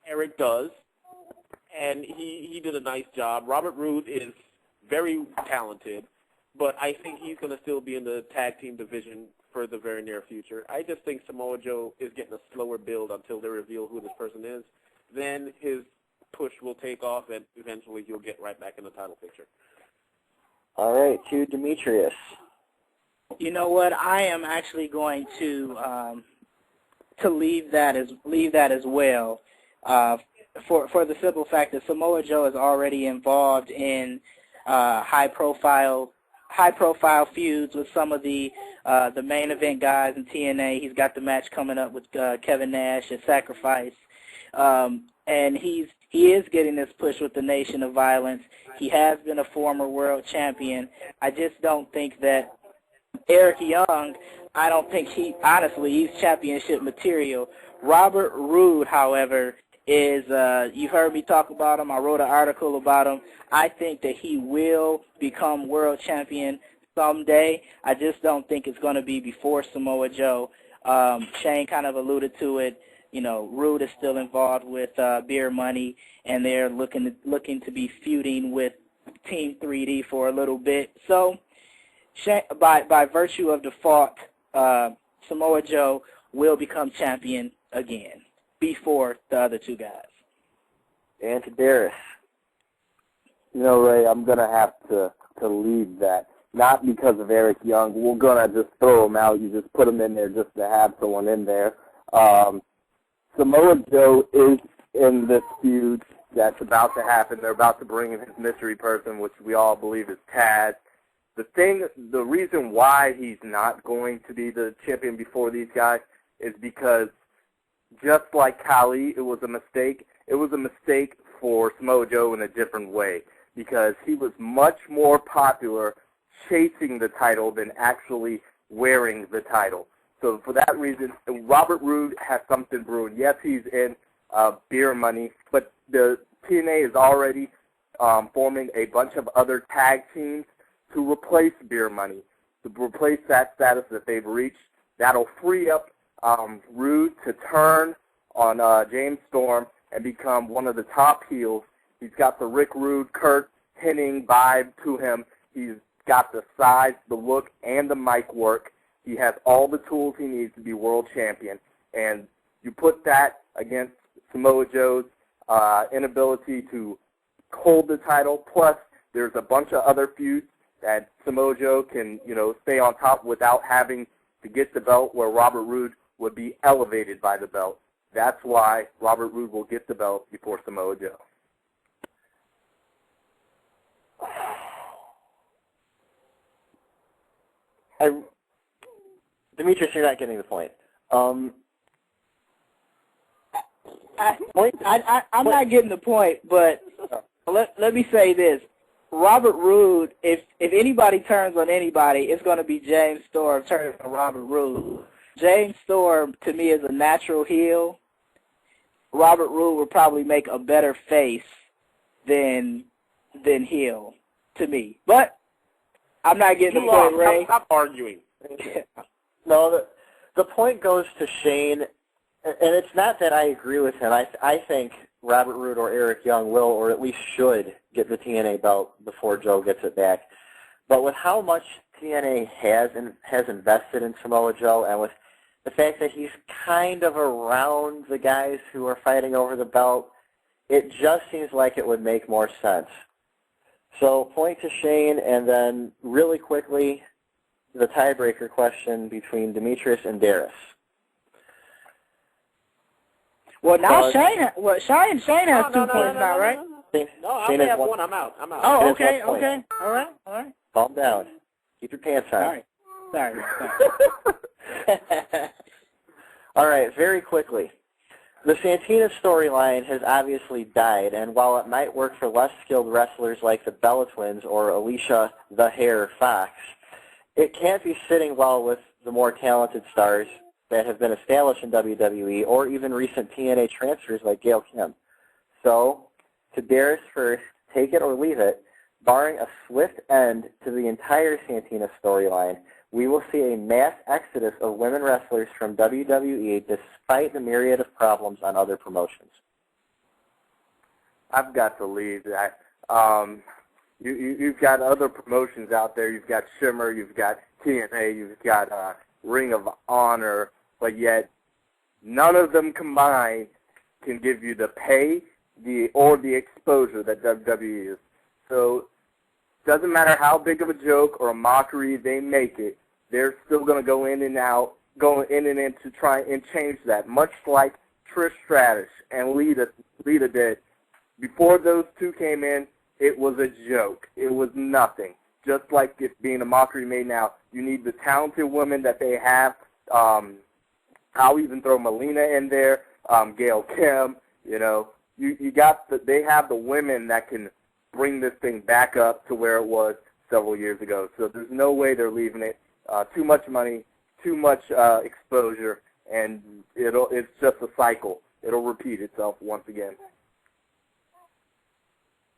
Eric does, and he did a nice job. Robert Roode is very talented, but I think he's going to still be in the tag team division for the very near future. I just think Samoa Joe is getting a slower build until they reveal who this person is. Then his push will take off, and eventually he'll get right back in the title picture. All right, to Demetrius. You know what? I am actually going to leave that as well. For the simple fact that Samoa Joe is already involved in high profile feuds with some of the main event guys in TNA. He's got the match coming up with Kevin Nash at Sacrifice, and he is getting this push with the Nation of Violence. He has been a former world champion. I just don't think that Eric Young, I don't think he's championship material. Robert Roode, however, is, you've heard me talk about him. I wrote an article about him. I think that he will become world champion someday. I just don't think it's going to be before Samoa Joe. Shane kind of alluded to it. You know, Roode is still involved with Beer Money, and they're looking to be feuding with Team 3D for a little bit. So, by virtue of default, Samoa Joe will become champion again before the other two guys. And to Daris. You know, Ray, I'm going to have to leave that. Not because of Eric Young. We're going to just throw him out. You just put him in there just to have someone in there. Samoa Joe is in this feud that's about to happen. They're about to bring in his mystery person, which we all believe is Taz. The reason why he's not going to be the champion before these guys is because just like Khali, it was a mistake. It was a mistake for Samoa Joe in a different way because he was much more popular chasing the title than actually wearing the title. So for that reason, Robert Roode has something brewing. Yes, he's in Beer Money, but the TNA is already forming a bunch of other tag teams to replace Beer Money, to replace that status that they've reached. That'll free up Roode to turn on James Storm and become one of the top heels. He's got the Rick Rude, Kurt Hennig vibe to him. He's got the size, the look, and the mic work. He has all the tools he needs to be world champion. And you put that against Samoa Joe's inability to hold the title, plus there's a bunch of other feuds that Samoa Joe can, stay on top without having to get the belt, where Robert Roode would be elevated by the belt. That's why Robert Roode will get the belt before Samoa Joe. Demetrius, you're not getting the point. I'm not getting the point, but let me say this. Robert Roode, if anybody turns on anybody, it's going to be James Storm turning on Robert Roode. James Storm, to me, is a natural heel. Robert Roode would probably make a better face than heel, to me. But I'm not getting the point, Ray. Stop arguing. No, the point goes to Shane, and it's not that I agree with him. I think Robert Roode or Eric Young will, or at least should, get the TNA belt before Joe gets it back. But with how much TNA has invested in Samoa Joe, and with the fact that he's kind of around the guys who are fighting over the belt, it just seems like it would make more sense. So point to Shane, and then really quickly, the tiebreaker question between Demetrius and Daris. Well, now Shane has 2 points now, right? No, I only have one. I'm out. Oh, okay. All right. Calm down. Keep your pants on. Sorry. All right, very quickly. The Santina storyline has obviously died, and while it might work for less skilled wrestlers like the Bella Twins or Alicia the Hair Fox, it can't be sitting well with the more talented stars that have been established in WWE or even recent TNA transfers like Gail Kim. So, to Daris first, take it or leave it, barring a swift end to the entire Santina storyline, we will see a mass exodus of women wrestlers from WWE despite the myriad of problems on other promotions. I've got to leave that. You've got other promotions out there. You've got Shimmer, you've got TNA, you've got Ring of Honor, but yet none of them combined can give you the pay or the exposure that WWE is. So it doesn't matter how big of a joke or a mockery they make it, they're still going to go in and out, go in and to try and change that, much like Trish Stratus and Lita did. Before those two came in, it was a joke. It was nothing. Just like it being a mockery made now. You need the talented women that they have. I'll even throw Melina in there, Gail Kim. You know, they have the women that can bring this thing back up to where it was several years ago. So there's no way they're leaving it. Too much money, too much exposure, and it's just a cycle. It'll repeat itself once again.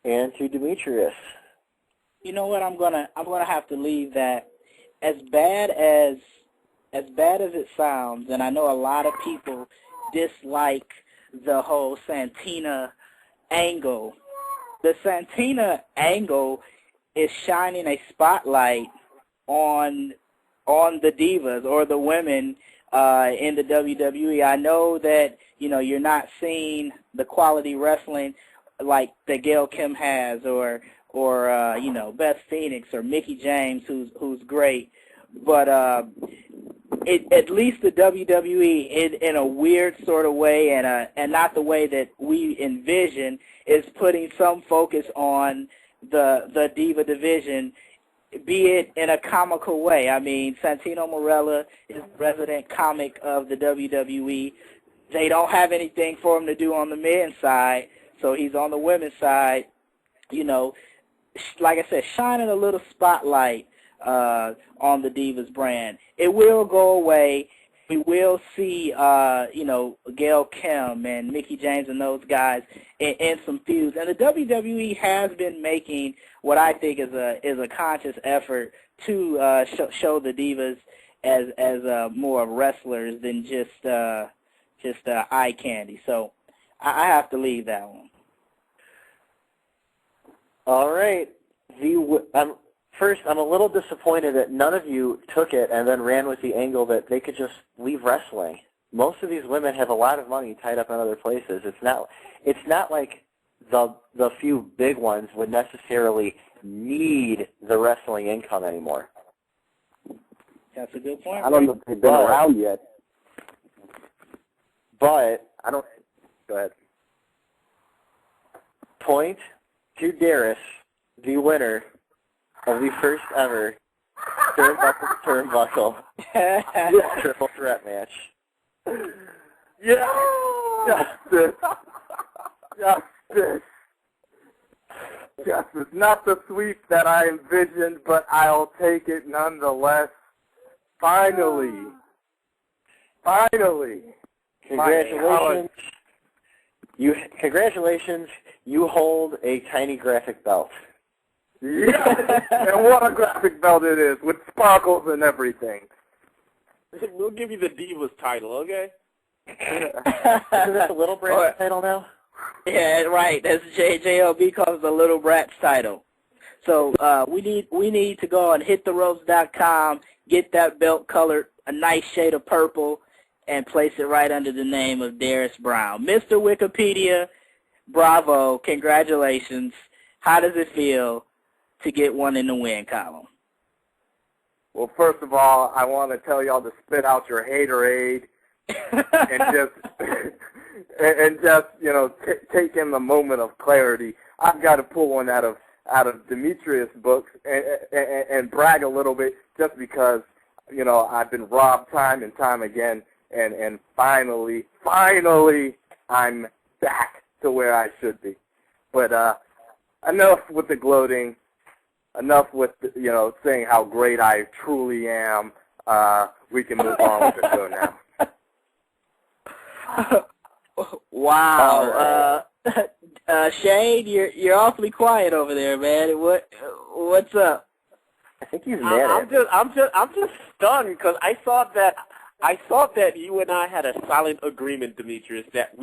And to Demetrius. You know what? I'm gonna have to leave that. As bad as it sounds, and I know a lot of people dislike the whole Santina angle. The Santina angle is shining a spotlight on the divas or the women in the WWE. I know that you're not seeing the quality wrestling like that Gail Kim has, or Beth Phoenix or Mickie James, who's great, but at least the WWE in a weird sort of way and not the way that we envision is putting some focus on the diva division, be it in a comical way. I mean, Santino Marella is the resident comic of the WWE. They don't have anything for him to do on the men's side, so he's on the women's side, like I said, shining a little spotlight on the Divas brand. It will go away. We will see, Gail Kim and Mickie James and those guys in some feuds. And the WWE has been making what I think is a conscious effort to show the Divas as more wrestlers than just eye candy. So I have to leave that one. All right. First, I'm a little disappointed that none of you took it and then ran with the angle that they could just leave wrestling. Most of these women have a lot of money tied up in other places. It's not like the few big ones would necessarily need the wrestling income anymore. That's a good point. I don't know if they've been around yet. But go ahead. Point to Daris, the winner of the first ever Turnbuckle triple threat match. Yeah, justice. Justice. Not the sweep that I envisioned, but I'll take it nonetheless. Finally. Congratulations. Congratulations. You hold a tiny graphic belt. Yeah, and what a graphic belt it is, with sparkles and everything. We'll give you the Divas title, okay? Isn't that the Little Brats title now? Yeah, right. That's JLB calls it the Little Brats title. So we need to go on hittheropes.com, get that belt colored a nice shade of purple, and place it right under the name of Daris Brown. Mr. Wikipedia, bravo, congratulations. How does it feel to get one in the win column? Well, first of all, I want to tell y'all to spit out your haterade and just take in the moment of clarity. I've got to pull one out of Demetrius' books and brag a little bit, just because I've been robbed time and time again, and finally I'm back to where I should be. But enough with the gloating. Enough with saying how great I truly am. We can move on with the show now. Wow, Shade, you're awfully quiet over there, man. What's up? I think he's mad. I'm just stunned because I thought that you and I had a silent agreement, Demetrius, that